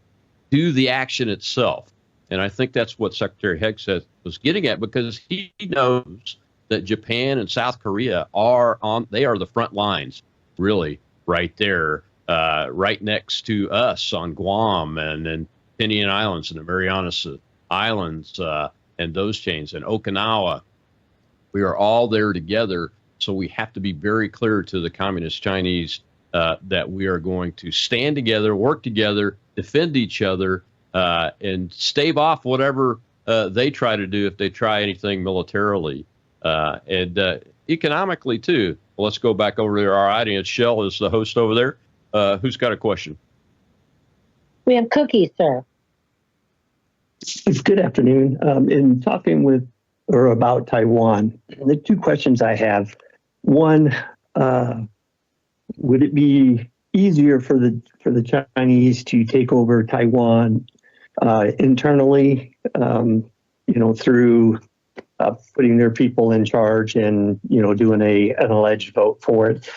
do the action itself. And I think that's what Secretary Hegseth was getting at, because he knows that Japan and South Korea they are the front lines, really, right there, right next to us on Guam and Tinian Islands and the Marianas Islands and those chains, and Okinawa. We are all there together, so we have to be very clear to the Communist Chinese that we are going to stand together, work together, defend each other, and stave off whatever they try to do if they try anything militarily. And economically, too. Well, let's go back over to our audience. Shell is the host over there. Who's got a question? We have cookies, sir. Good afternoon. In talking with or about Taiwan, the two questions I have. One, would it be easier for the Chinese to take over Taiwan internally, through putting their people in charge and doing an alleged vote for it?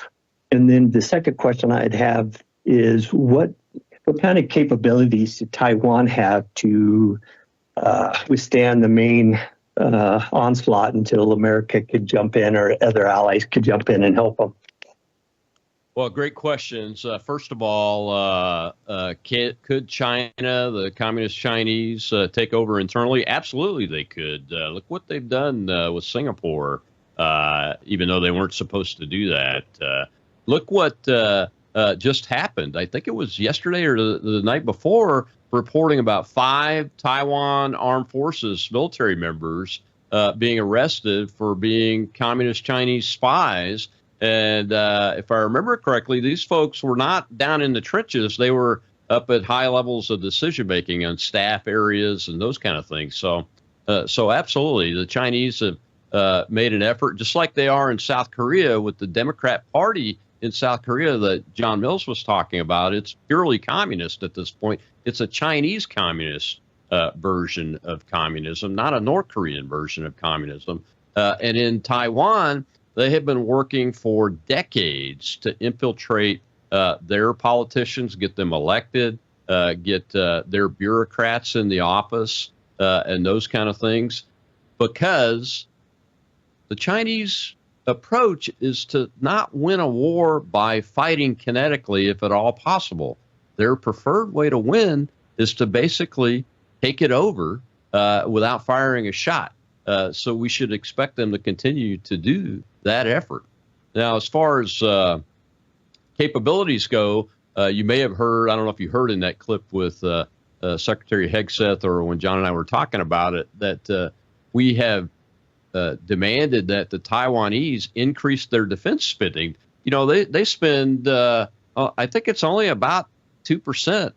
And then the second question I'd have is what kind of capabilities did Taiwan have to withstand the main onslaught until America could jump in or other allies could jump in and help them? Well, great questions. First of all, could China, the Communist Chinese, take over internally? Absolutely, they could. Look what they've done with Singapore, even though they weren't supposed to do that. Look what just happened. I think it was yesterday or the night before, reporting about 5 Taiwan Armed Forces military members being arrested for being Communist Chinese spies. And if I remember correctly, these folks were not down in the trenches. They were up at high levels of decision making on staff areas and those kind of things. So absolutely, the Chinese have made an effort, just like they are in South Korea with the Democrat Party in South Korea that John Mills was talking about. It's purely communist at this point. It's a Chinese communist version of communism, not a North Korean version of communism. And in Taiwan, they have been working for decades to infiltrate their politicians, get them elected, get their bureaucrats in the office, and those kind of things, because the Chinese approach is to not win a war by fighting kinetically, if at all possible. Their preferred way to win is to basically take it over without firing a shot. So we should expect them to continue to do that effort. Now, as far as capabilities go, you may have heard, I don't know if you heard in that clip with Secretary Hegseth or when John and I were talking about it, that we have demanded that the Taiwanese increase their defense spending. They spend, I think it's only about 2%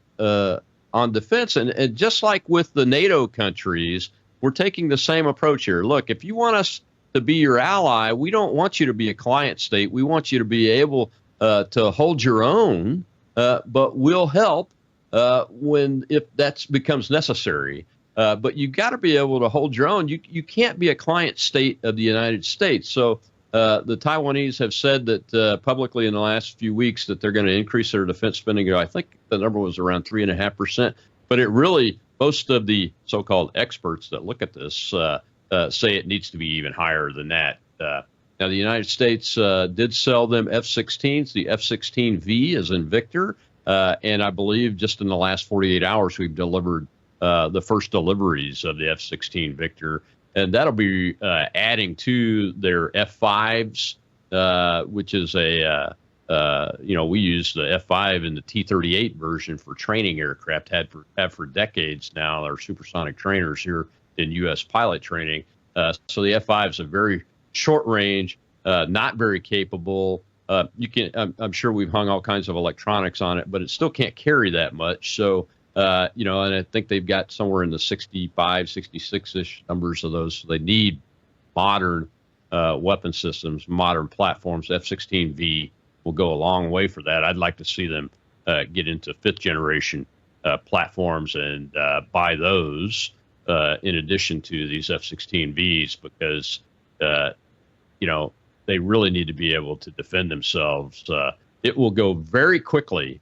on defense. And just like with the NATO countries, we're taking the same approach here. Look, if you want us to be your ally. We don't want you to be a client state. We want you to be able to hold your own, but we'll help if that becomes necessary. But you got to be able to hold your own. You can't be a client state of the United States. So the Taiwanese have said that publicly in the last few weeks that they're going to increase their defense spending. I think the number was around 3.5%. But it really, most of the so-called experts that look at this say it needs to be even higher than that. Now, the United States did sell them F-16s. The F-16V is in Victor. And I believe just in the last 48 hours, we've delivered the first deliveries of the F-16 Victor. And that'll be adding to their F-5s, which is we use the F-5 and the T-38 version for training aircraft, have for decades now. Our supersonic trainers here in U.S. pilot training. So the F-5 is a very short range, not very capable. I'm sure we've hung all kinds of electronics on it, but it still can't carry that much. So, and I think they've got somewhere in the 65, 66-ish numbers of those. So they need modern weapon systems, modern platforms. F-16V will go a long way for that. I'd like to see them get into fifth generation platforms and buy those in addition to these F-16Vs because, they really need to be able to defend themselves. It will go very quickly,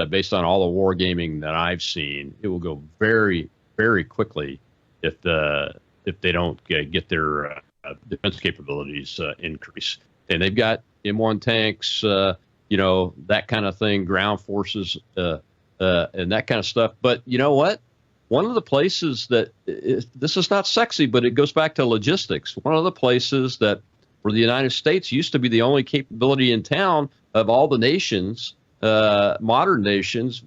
based on all the wargaming that I've seen. It will go very, very quickly if they don't get their defense capabilities increase. And they've got M1 tanks, that kind of thing, ground forces, and that kind of stuff. But you know what? One of the places this is not sexy, but it goes back to logistics. One of the places that where the United States used to be the only capability in town of all the nations, modern nations,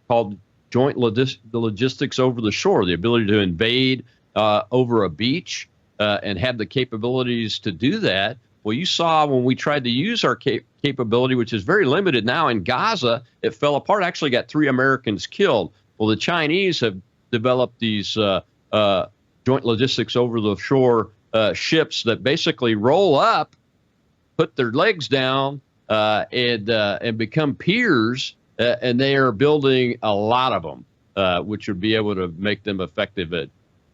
called joint logistics over the shore, the ability to invade over a beach and have the capabilities to do that. Well, you saw when we tried to use our capability, which is very limited now in Gaza, it fell apart. Actually got 3 Americans killed. Well, the Chinese have developed these joint logistics over the shore ships that basically roll up, put their legs down, and become piers, and they are building a lot of them, which would be able to make them effective at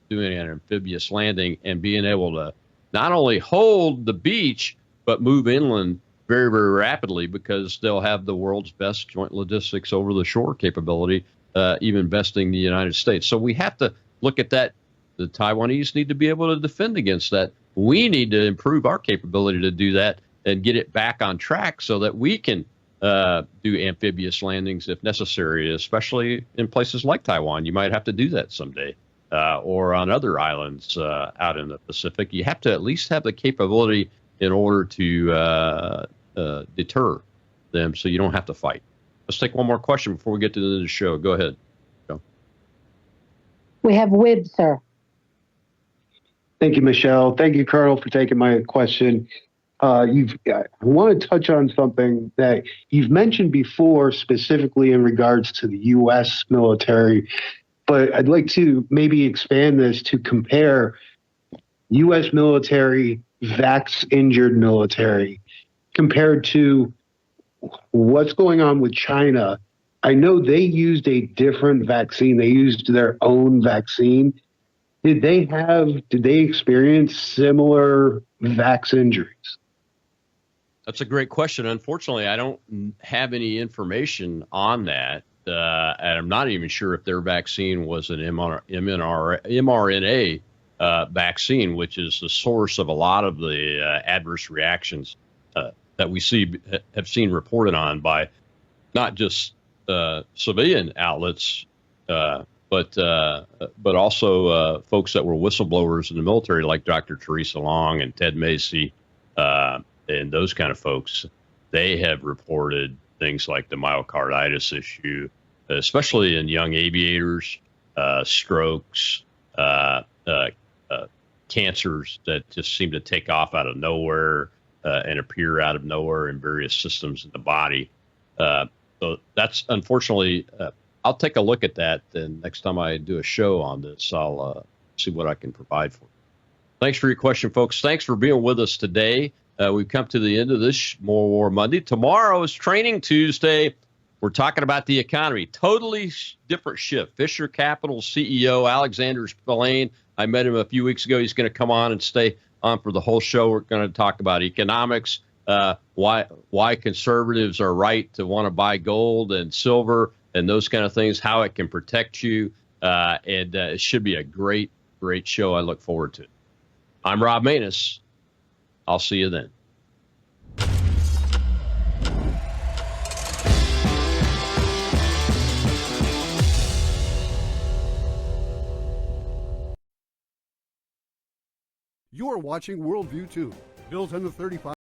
doing an amphibious landing and being able to not only hold the beach, but move inland very, very rapidly because they'll have the world's best joint logistics over the shore capability, even besting the United States. So we have to look at that. The Taiwanese need to be able to defend against that. We need to improve our capability to do that and get it back on track so that we can do amphibious landings if necessary, especially in places like Taiwan. You might have to do that someday, or on other islands out in the Pacific. You have to at least have the capability in order to deter them so you don't have to fight. Let's take one more question before we get to the end of the show. Go ahead. Go. We have Wib, sir. Thank you, Michelle. Thank you, Colonel, for taking my question. I want to touch on something that you've mentioned before, specifically in regards to the U.S. military, but I'd like to maybe expand this to compare U.S. military, vax-injured military, compared to what's going on with China. I know they used a different vaccine. They used their own vaccine. Did they experience similar vax injuries? That's a great question. Unfortunately, I don't have any information on that. And I'm not even sure if their vaccine was an mRNA vaccine, which is the source of a lot of the adverse reactions that we have seen reported on by not just civilian outlets, but also folks that were whistleblowers in the military, like Dr. Theresa Long and Ted Macy, and those kind of folks. They have reported things like the myocarditis issue, especially in young aviators, strokes, cancers that just seem to take off out of nowhere and appear out of nowhere in various systems in the body. So that's unfortunately, I'll take a look at that. Then next time I do a show on this, I'll see what I can provide for you. Thanks for your question, folks. Thanks for being with us today. We've come to the end of this More War Monday. Tomorrow is Training Tuesday. We're talking about the economy. Totally different shift. Fisher Capital CEO Alexander Spillane. I met him a few weeks ago. He's going to come on and stay on for the whole show. We're going to talk about economics, why conservatives are right to want to buy gold and silver and those kind of things, how it can protect you. And it should be a great, great show. I look forward to it. I'm Rob Maness. I'll see you then. You are watching Worldview 2, built on the 35